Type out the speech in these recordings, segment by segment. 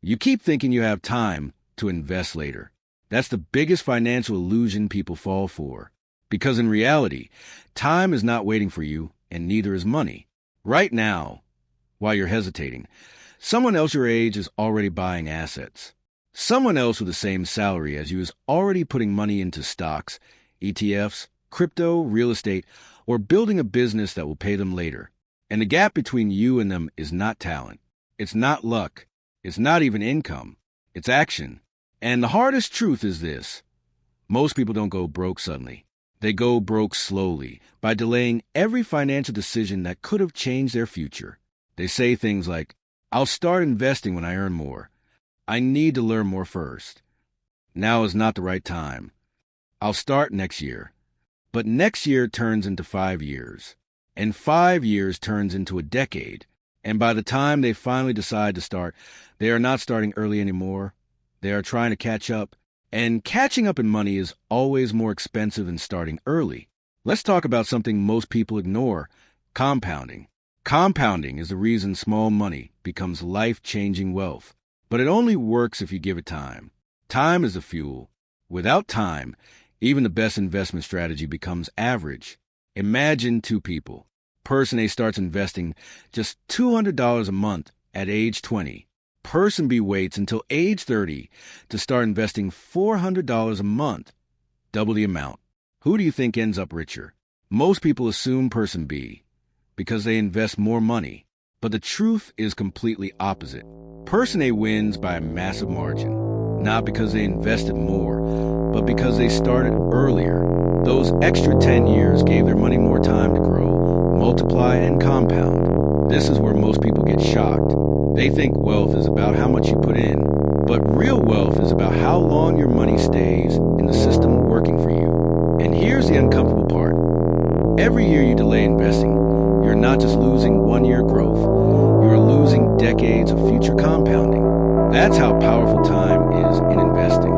You keep thinking you have time to invest later. That's the biggest financial illusion people fall for. Because in reality, time is not waiting for you, and neither is money. Right now, while you're hesitating, someone else your age is already buying assets. Someone else with the same salary as you is already putting money into stocks, ETFs, crypto, real estate, or building a business that will pay them later. And the gap between you and them is not talent. It's not luck. It's not even income. It's action. And the hardest truth is this. Most people don't go broke suddenly. They go broke slowly by delaying every financial decision that could have changed their future. They say things like, I'll start investing when I earn more. I need to learn more first. Now is not the right time. I'll start next year. But next year turns into 5 years. And 5 years turns into a decade. And by the time they finally decide to start, they are not starting early anymore. They are trying to catch up. And catching up in money is always more expensive than starting early. Let's talk about something most people ignore, compounding. Compounding is the reason small money becomes life-changing wealth. But it only works if you give it time. Time is the fuel. Without time, even the best investment strategy becomes average. Imagine two people. Person A starts investing just $200 a month at age 20. Person B waits until age 30 to start investing $400 a month, double the amount. Who do you think ends up richer? Most people assume person B because they invest more money, but the truth is completely opposite. Person A wins by a massive margin, not because they invested more, but because they started earlier. Those extra 10 years gave their money more time to grow, multiply, and compound. This is where most people get shocked. They think wealth is about how much you put in, but real wealth is about how long your money stays in the system working for you. And here's the uncomfortable part. Every year you delay investing, you're not just losing 1 year growth, you're losing decades of future compounding. That's how powerful time is in investing.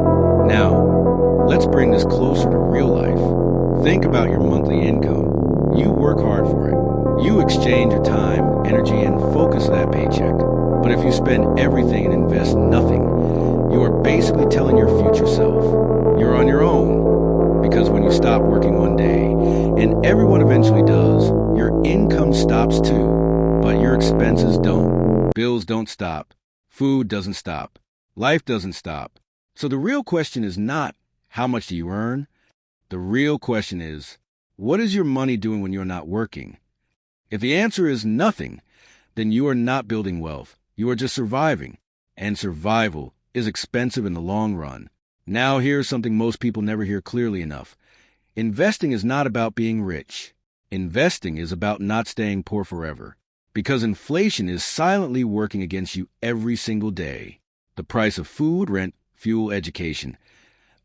Now, let's bring this closer to real life. Think about your monthly income. You work hard for it. You exchange your time, energy, and focus of that paycheck. But if you spend everything and invest nothing, you are basically telling your future self, you're on your own. Because when you stop working one day, and everyone eventually does, your income stops too, but your expenses don't. Bills don't stop. Food doesn't stop. Life doesn't stop. So the real question is not, how much do you earn? The real question is, what is your money doing when you're not working? If the answer is nothing, then you are not building wealth. You are just surviving. And survival is expensive in the long run. Now here's something most people never hear clearly enough. Investing is not about being rich. Investing is about not staying poor forever. Because inflation is silently working against you every single day. The price of food, rent, fuel, education,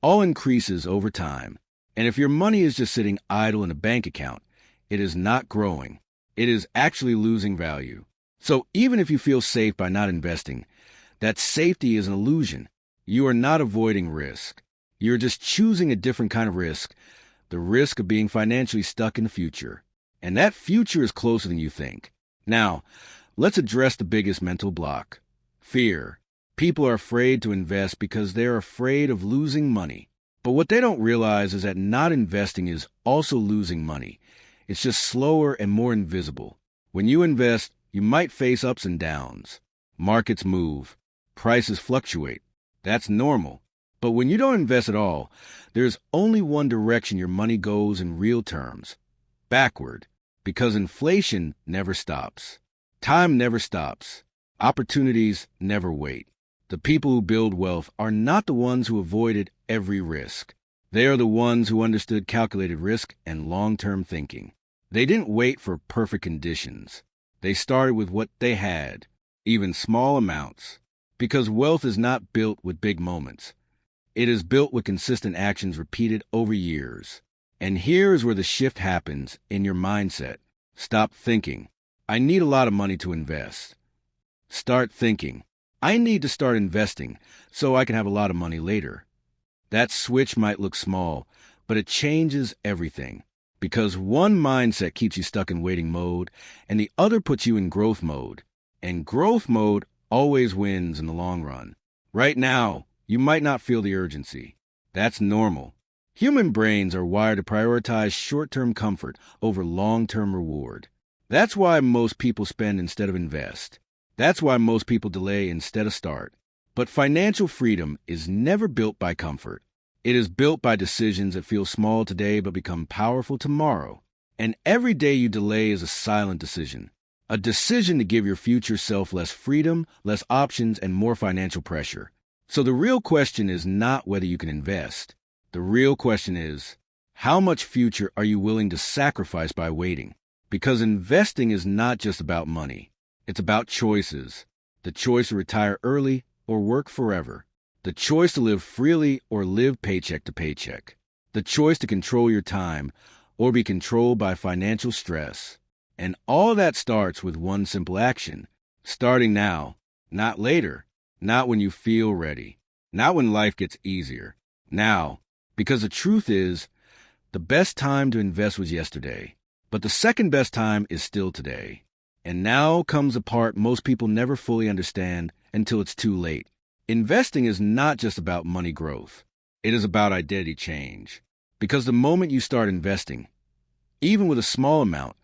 all increases over time. And if your money is just sitting idle in a bank account, it is not growing. It is actually losing value. So even if you feel safe by not investing, that safety is an illusion. You are not avoiding risk. You're just choosing a different kind of risk, the risk of being financially stuck in the future. And that future is closer than you think. Now, let's address the biggest mental block, fear. People are afraid to invest because they're afraid of losing money. But what they don't realize is that not investing is also losing money. It's just slower and more invisible. When you invest, you might face ups and downs. Markets move. Prices fluctuate. That's normal. But when you don't invest at all, there's only one direction your money goes in real terms. Backward. Because inflation never stops. Time never stops. Opportunities never wait. The people who build wealth are not the ones who avoided every risk. They are the ones who understood calculated risk and long-term thinking. They didn't wait for perfect conditions. They started with what they had, even small amounts. Because wealth is not built with big moments. It is built with consistent actions repeated over years. And here is where the shift happens in your mindset. Stop thinking, I need a lot of money to invest. Start thinking, I need to start investing so I can have a lot of money later. That switch might look small, but it changes everything. Because one mindset keeps you stuck in waiting mode, and the other puts you in growth mode. And growth mode always wins in the long run. Right now, you might not feel the urgency. That's normal. Human brains are wired to prioritize short-term comfort over long-term reward. That's why most people spend instead of invest. That's why most people delay instead of start. But financial freedom is never built by comfort. It is built by decisions that feel small today but become powerful tomorrow. And every day you delay is a silent decision. A decision to give your future self less freedom, less options, and more financial pressure. So the real question is not whether you can invest. The real question is, how much future are you willing to sacrifice by waiting? Because investing is not just about money. It's about choices. The choice to retire early or work forever. The choice to live freely or live paycheck to paycheck. The choice to control your time or be controlled by financial stress. And all that starts with one simple action. Starting now, not later, not when you feel ready, not when life gets easier. Now, because the truth is, the best time to invest was yesterday, but the second best time is still today. And now comes the part most people never fully understand until it's too late. Investing is not just about money growth. It is about identity change. Because the moment you start investing, even with a small amount,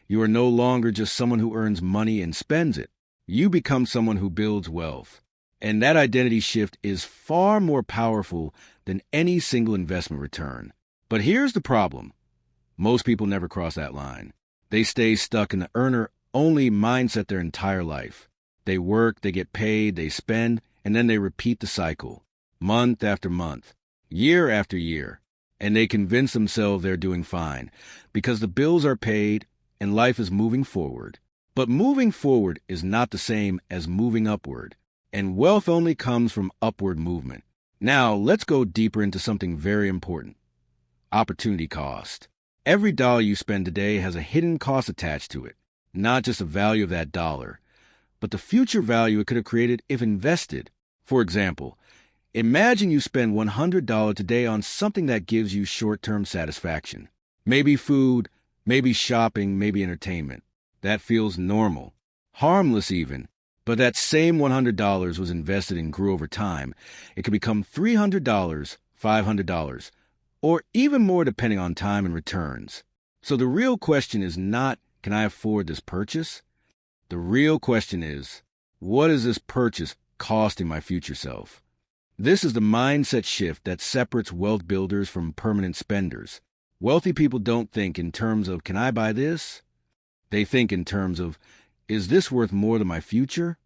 you are no longer just someone who earns money and spends it. You become someone who builds wealth. And that identity shift is far more powerful than any single investment return. But here's the problem. Most people never cross that line. They stay stuck in the earner-only mindset their entire life. They work, they get paid, they spend, and then they repeat the cycle, month after month, year after year. And they convince themselves they're doing fine because the bills are paid and life is moving forward. But moving forward is not the same as moving upward. And wealth only comes from upward movement. Now, let's go deeper into something very important. Opportunity cost. Every dollar you spend today has a hidden cost attached to it. Not just the value of that dollar, but the future value it could have created if invested. For example, imagine you spend $100 today on something that gives you short-term satisfaction. Maybe food, maybe shopping, maybe entertainment. That feels normal, harmless even. But that same $100 was invested and grew over time. It could become $300, $500, or even more depending on time and returns. So the real question is not, can I afford this purchase? The real question is, what is this purchase costing my future self? This is the mindset shift that separates wealth builders from permanent spenders. Wealthy people don't think in terms of, can I buy this? They think in terms of, is this worth more than my future?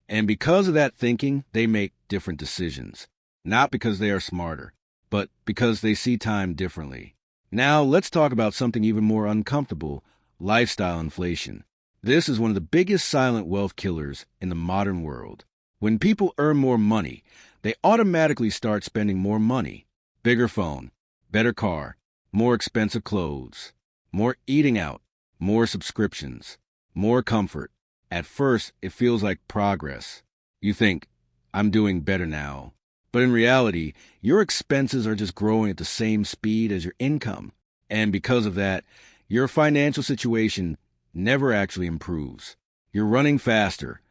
And because of that thinking, they make different decisions. Not because they are smarter, but because they see time differently. Now, let's talk about something even more uncomfortable, lifestyle inflation. This is one of the biggest silent wealth killers in the modern world. When people earn more money, they automatically start spending more money. Bigger phone, better car, more expensive clothes, more eating out, more subscriptions, more comfort. At first, it feels like progress. You think, I'm doing better now. But in reality, your expenses are just growing at the same speed as your income. And because of that, your financial situation never actually improves. You're running faster,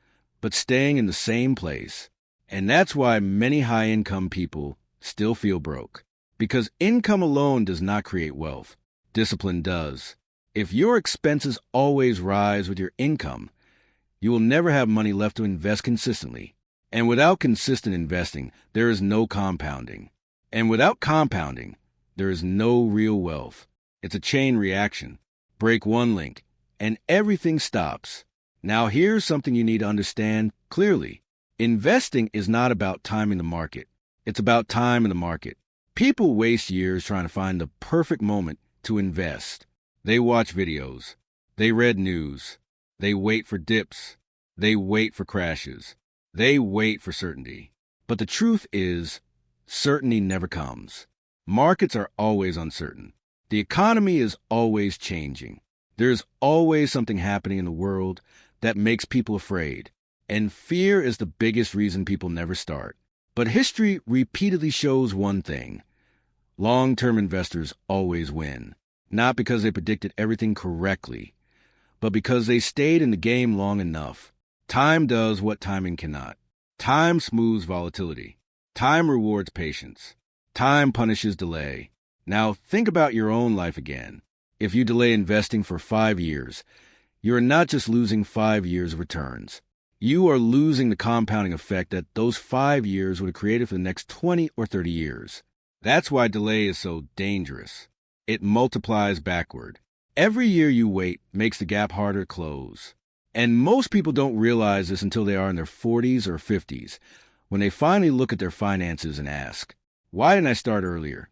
but staying in the same place. And that's why many high-income people still feel broke. Because income alone does not create wealth. Discipline does. If your expenses always rise with your income, you will never have money left to invest consistently. And without consistent investing, there is no compounding. And without compounding, there is no real wealth. It's a chain reaction. Break one link, and everything stops. Now here's something you need to understand clearly. Investing is not about timing the market. It's about time in the market. People waste years trying to find the perfect moment to invest. They watch videos. They read news. They wait for dips. They wait for crashes. They wait for certainty. But the truth is, certainty never comes. Markets are always uncertain. The economy is always changing. There's always something happening in the world that makes people afraid. And fear is the biggest reason people never start. But history repeatedly shows one thing. Long-term investors always win. Not because they predicted everything correctly, but because they stayed in the game long enough. Time does what timing cannot. Time smooths volatility. Time rewards patience. Time punishes delay. Now think about your own life again. If you delay investing for 5 years, you are not just losing 5 years of returns. You are losing the compounding effect that those 5 years would have created for the next 20 or 30 years. That's why delay is so dangerous. It multiplies backward. Every year you wait makes the gap harder to close. And most people don't realize this until they are in their 40s or 50s, when they finally look at their finances and ask, why didn't I start earlier?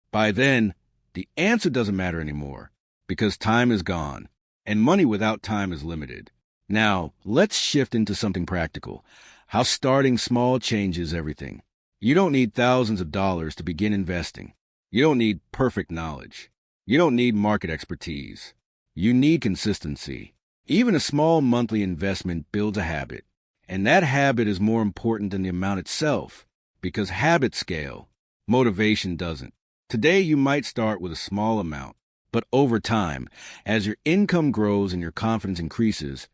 By then, the answer doesn't matter anymore, because time is gone, and money without time is limited. Now, let's shift into something practical, how starting small changes everything. You don't need thousands of dollars to begin investing. You don't need perfect knowledge. You don't need market expertise. You need consistency. Even a small monthly investment builds a habit, and that habit is more important than the amount itself, because habits scale. Motivation doesn't. Today, you might start with a small amount, but over time, as your income grows and your confidence increases,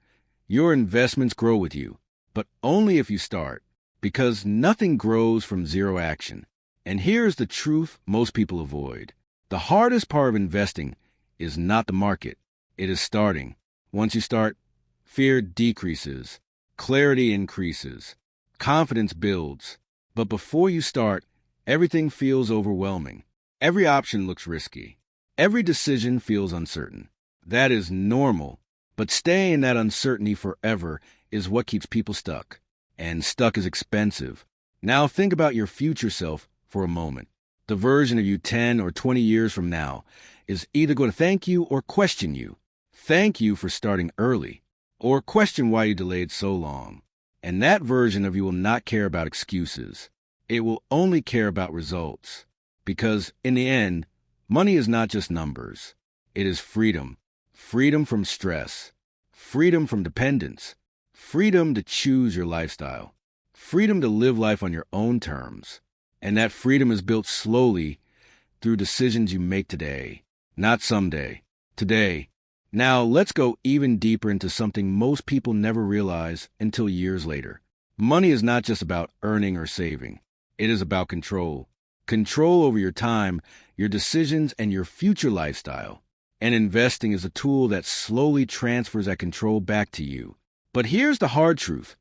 your investments grow with you, but only if you start, because nothing grows from zero action. And here's the truth most people avoid. The hardest part of investing is not the market. It is starting. Once you start, fear decreases, clarity increases, confidence builds. But before you start, everything feels overwhelming. Every option looks risky. Every decision feels uncertain. That is normal, but staying in that uncertainty forever is what keeps people stuck. And stuck is expensive. Now think about your future self for a moment. The version of you 10 or 20 years from now is either going to thank you or question you. Thank you for starting early, or question why you delayed so long. And that version of you will not care about excuses. It will only care about results. Because in the end, money is not just numbers. It is freedom. Freedom from stress. Freedom from dependence. Freedom to choose your lifestyle. Freedom to live life on your own terms. And that freedom is built slowly through decisions you make today, not someday. Today. Now, let's go even deeper into something most people never realize until years later. Money is not just about earning or saving. It is about control. Control over your time, your decisions, and your future lifestyle. And investing is a tool that slowly transfers that control back to you. But here's the hard truth.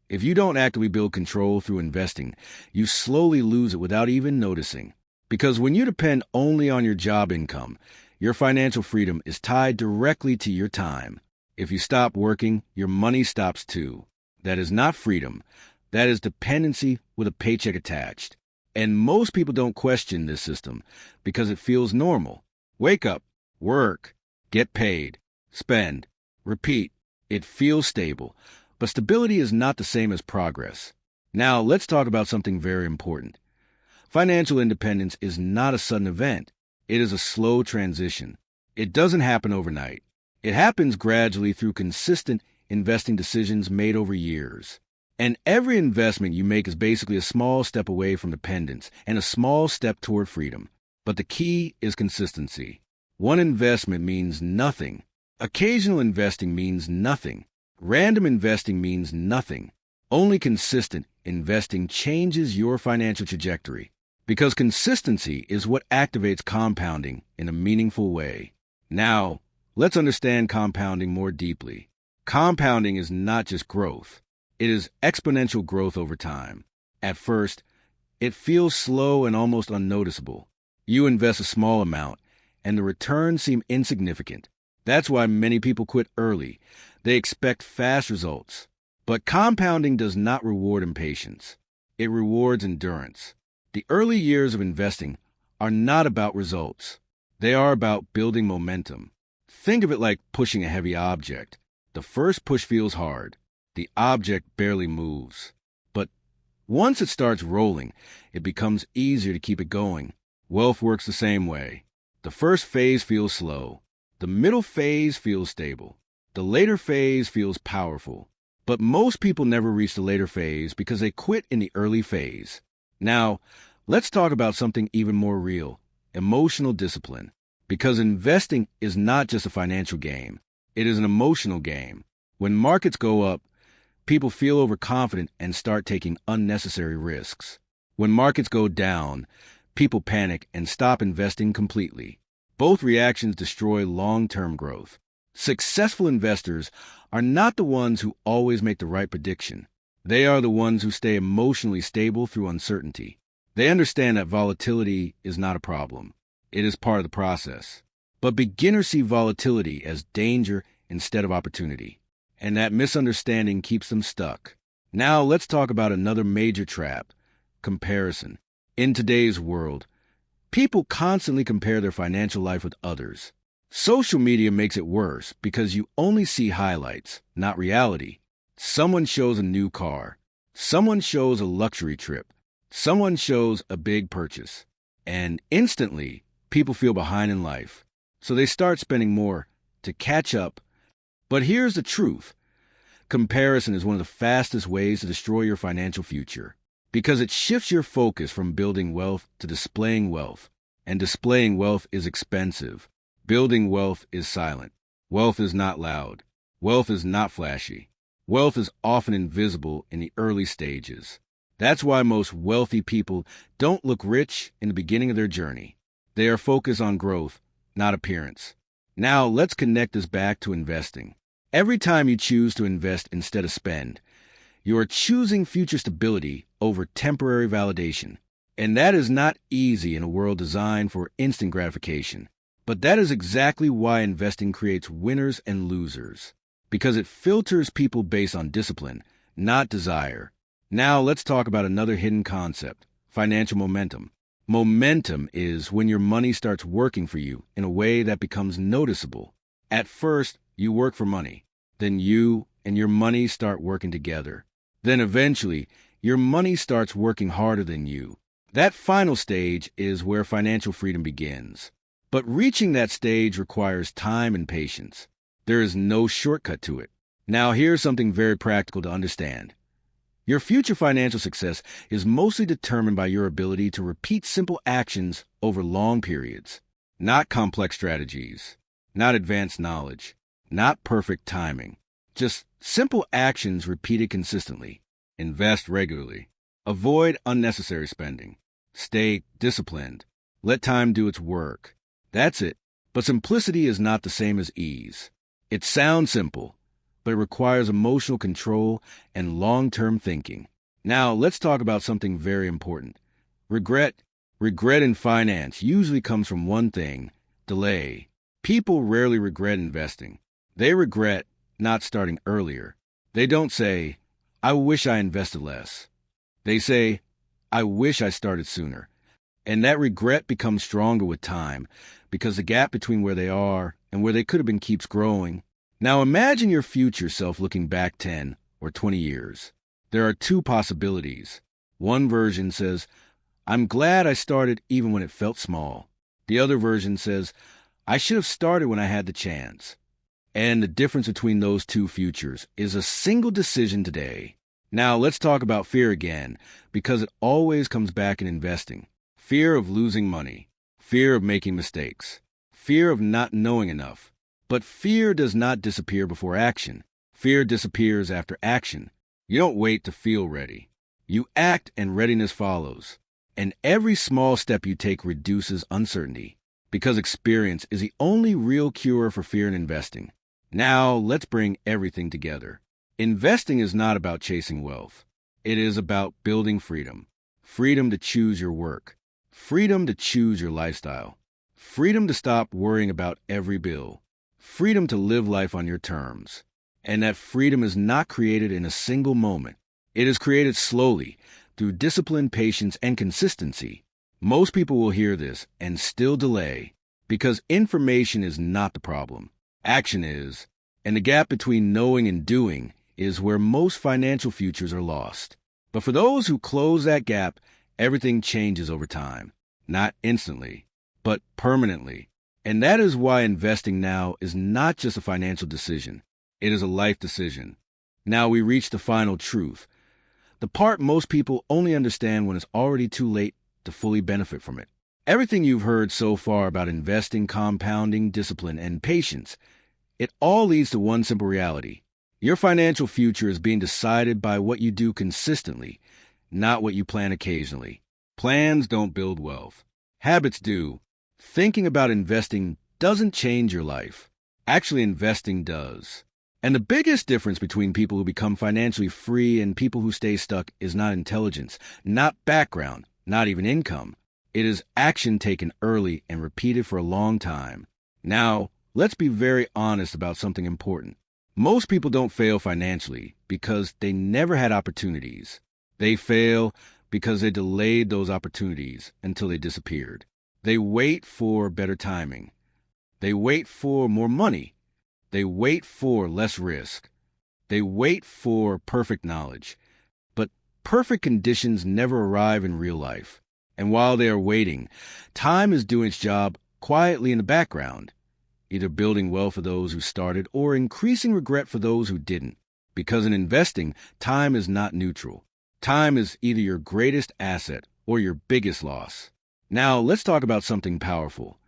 If you don't actively build control through investing, you slowly lose it without even noticing. Because when you depend only on your job income, your financial freedom is tied directly to your time. If you stop working, your money stops too. That is not freedom. That is dependency with a paycheck attached. And most people don't question this system because it feels normal. Wake up, work, get paid, spend, repeat. It feels stable. But stability is not the same as progress. Now, let's talk about something very important. Financial independence is not a sudden event. It is a slow transition. It doesn't happen overnight. It happens gradually through consistent investing decisions made over years. And every investment you make is basically a small step away from dependence and a small step toward freedom. But the key is consistency. One investment means nothing. Occasional investing means nothing. Random investing means nothing. Only consistent investing changes your financial trajectory. Because consistency is what activates compounding in a meaningful way. Now, let's understand compounding more deeply. Compounding is not just growth. It is exponential growth over time. At first, it feels slow and almost unnoticeable. You invest a small amount, and the returns seem insignificant. That's why many people quit early. They expect fast results. But compounding does not reward impatience. It rewards endurance. The early years of investing are not about results. They are about building momentum. Think of it like pushing a heavy object. The first push feels hard. The object barely moves. But once it starts rolling, it becomes easier to keep it going. Wealth works the same way. The first phase feels slow. The middle phase feels stable. The later phase feels powerful. But most people never reach the later phase because they quit in the early phase. Now, let's talk about something even more real, emotional discipline. Because investing is not just a financial game. It is an emotional game. When markets go up, People feel overconfident and start taking unnecessary risks. When markets go down, people panic and stop investing completely. Both reactions destroy long-term growth. Successful investors are not the ones who always make the right prediction. They are the ones who stay emotionally stable through uncertainty. They understand that volatility is not a problem. It is part of the process. But beginners see volatility as danger instead of opportunity. And that misunderstanding keeps them stuck. Now let's talk about another major trap: comparison. In today's world, people constantly compare their financial life with others. Social media makes it worse because you only see highlights, not reality. Someone shows a new car. Someone shows a luxury trip. Someone shows a big purchase. And instantly, people feel behind in life. So they start spending more to catch up. But here's the truth. Comparison is one of the fastest ways to destroy your financial future, because it shifts your focus from building wealth to displaying wealth. And displaying wealth is expensive. Building wealth is silent. Wealth is not loud. Wealth is not flashy. Wealth is often invisible in the early stages. That's why most wealthy people don't look rich in the beginning of their journey. They are focused on growth, not appearance. Now let's connect this back to investing. Every time you choose to invest instead of spend, you are choosing future stability over temporary validation. And that is not easy in a world designed for instant gratification. But that is exactly why investing creates winners and losers, because it filters people based on discipline, not desire. Now let's talk about another hidden concept: financial momentum. Momentum is when your money starts working for you in a way that becomes noticeable. At first, you work for money. Then you and your money start working together. Then eventually, your money starts working harder than you. That final stage is where financial freedom begins. But reaching that stage requires time and patience. There is no shortcut to it. Now here's something very practical to understand. Your future financial success is mostly determined by your ability to repeat simple actions over long periods. Not complex strategies, not advanced knowledge, not perfect timing. Just simple actions repeated consistently. Invest regularly. Avoid unnecessary spending. Stay disciplined. Let time do its work. That's it. But simplicity is not the same as ease. It sounds simple, but it requires emotional control and long-term thinking. Now, let's talk about something very important. Regret. Regret in finance usually comes from one thing: delay. People rarely regret investing. They regret not starting earlier. They don't say, "I wish I invested less." They say, "I wish I started sooner." And that regret becomes stronger with time because the gap between where they are and where they could have been keeps growing. Now imagine your future self looking back 10 or 20 years. There are two possibilities. One version says, "I'm glad I started even when it felt small." The other version says, "I should have started when I had the chance." And the difference between those two futures is a single decision today. Now let's talk about fear again, because it always comes back in investing. Fear of losing money, fear of making mistakes, fear of not knowing enough. But fear does not disappear before action. Fear disappears after action. You don't wait to feel ready. You act and readiness follows. And every small step you take reduces uncertainty, because experience is the only real cure for fear in investing. Now let's bring everything together. Investing is not about chasing wealth. It is about building freedom. Freedom to choose your work. Freedom to choose your lifestyle. Freedom to stop worrying about every bill. Freedom to live life on your terms. And that freedom is not created in a single moment. It is created slowly through discipline, patience, and consistency. Most people will hear this and still delay because information is not the problem. Action is. And the gap between knowing and doing is where most financial futures are lost. But for those who close that gap, everything changes over time. Not instantly, but permanently. And that is why investing now is not just a financial decision. It is a life decision. Now we reach the final truth. The part most people only understand when it's already too late to fully benefit from it. Everything you've heard so far about investing, compounding, discipline, and patience, it all leads to one simple reality. Your financial future is being decided by what you do consistently, not what you plan occasionally. Plans don't build wealth. Habits do. Thinking about investing doesn't change your life. Actually, investing does. And the biggest difference between people who become financially free and people who stay stuck is not intelligence, not background, not even income. It is action taken early and repeated for a long time. Now, let's be very honest about something important. Most people don't fail financially because they never had opportunities. They fail because they delayed those opportunities until they disappeared. They wait for better timing. They wait for more money. They wait for less risk. They wait for perfect knowledge. But perfect conditions never arrive in real life. And while they are waiting, time is doing its job quietly in the background, either building wealth for those who started or increasing regret for those who didn't. Because in investing, time is not neutral. Time is either your greatest asset or your biggest loss. Now, let's talk about something powerful.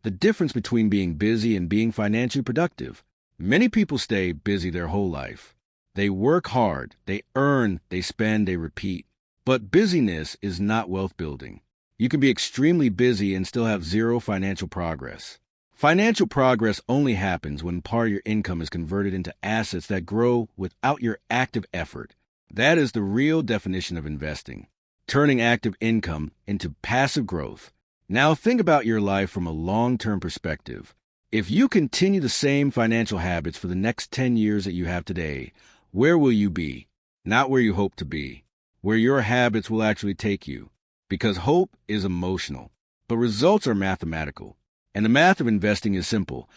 The difference between being busy and being financially productive. Many people stay busy their whole life. They work hard, they earn, they spend, they repeat. But busyness is not wealth building. You can be extremely busy and still have zero financial progress. Financial progress only happens when part of your income is converted into assets that grow without your active effort. That is the real definition of investing, turning active income into passive growth. Now think about your life from a long-term perspective. If you continue the same financial habits for the next 10 years that you have today, where will you be? Not where you hope to be, where your habits will actually take you. Because hope is emotional, but results are mathematical. And the math of investing is simple.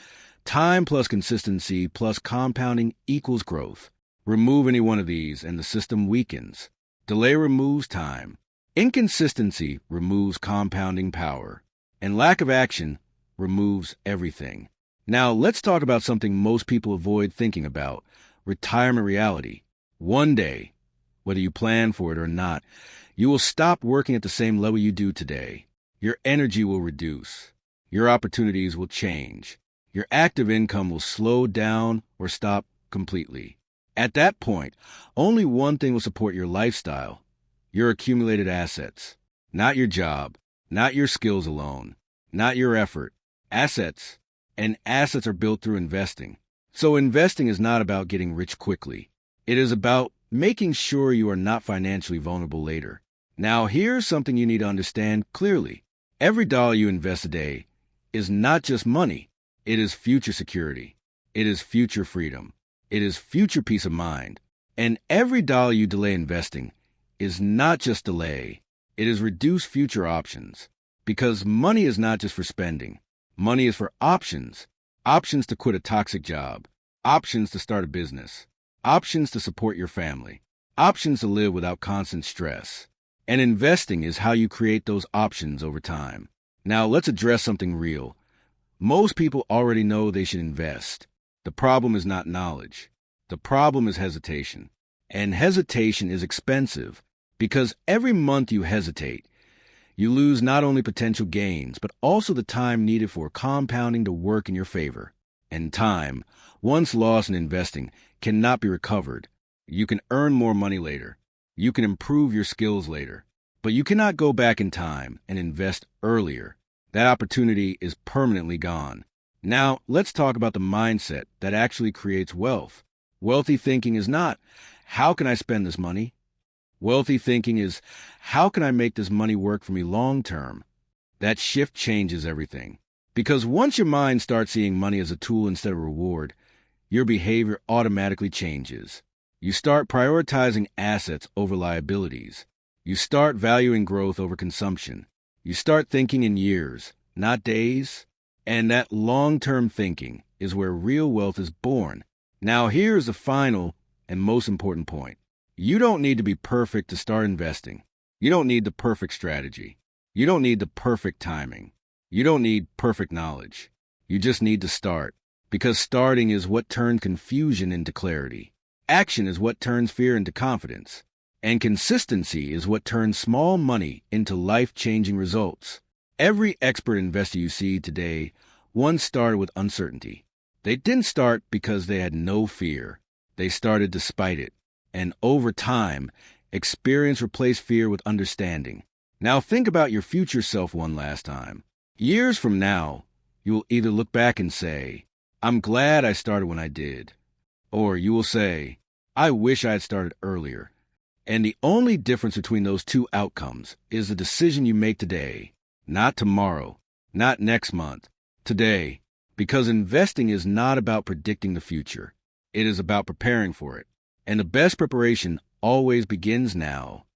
Time plus consistency plus compounding equals growth. Remove any one of these and the system weakens. Delay removes time. Inconsistency removes compounding power. And lack of action removes everything. Now, let's talk about something most people avoid thinking about, retirement reality. One day, whether you plan for it or not, you will stop working at the same level you do today. Your energy will reduce. Your opportunities will change. Your active income will slow down or stop completely. At that point, only one thing will support your lifestyle: your accumulated assets. Not your job, not your skills alone, not your effort. Assets. And assets are built through investing. So investing is not about getting rich quickly. It is about making sure you are not financially vulnerable later. Now, here's something you need to understand clearly. Every dollar you invest today is not just money. It is future security. It is future freedom. It is future peace of mind. And every dollar you delay investing is not just delay. It is reduced future options. Because money is not just for spending. Money is for options. Options to quit a toxic job. Options to start a business. Options to support your family. Options to live without constant stress. And investing is how you create those options over time. Now, let's address something real. Most people already know they should invest. The problem is not knowledge. The problem is hesitation. And hesitation is expensive because every month you hesitate, you lose not only potential gains, but also the time needed for compounding to work in your favor. And time, once lost in investing, cannot be recovered. You can earn more money later. You can improve your skills later. But you cannot go back in time and invest earlier. That opportunity is permanently gone. Now, let's talk about the mindset that actually creates wealth. Wealthy thinking is not, how can I spend this money? Wealthy thinking is, how can I make this money work for me long term? That shift changes everything. Because once your mind starts seeing money as a tool instead of a reward, your behavior automatically changes. You start prioritizing assets over liabilities. You start valuing growth over consumption. You start thinking in years, not days. And that long-term thinking is where real wealth is born. Now, here's the final and most important point. You don't need to be perfect to start investing. You don't need the perfect strategy. You don't need the perfect timing. You don't need perfect knowledge. You just need to start. Because starting is what turns confusion into clarity. Action is what turns fear into confidence. And consistency is what turns small money into life-changing results. Every expert investor you see today once started with uncertainty. They didn't start because they had no fear. They started despite it. And over time, experience replaced fear with understanding. Now think about your future self one last time. Years from now, you will either look back and say, I'm glad I started when I did. Or you will say, I wish I had started earlier. And the only difference between those two outcomes is the decision you make today, not tomorrow, not next month, today. Because investing is not about predicting the future. It is about preparing for it. And the best preparation always begins now.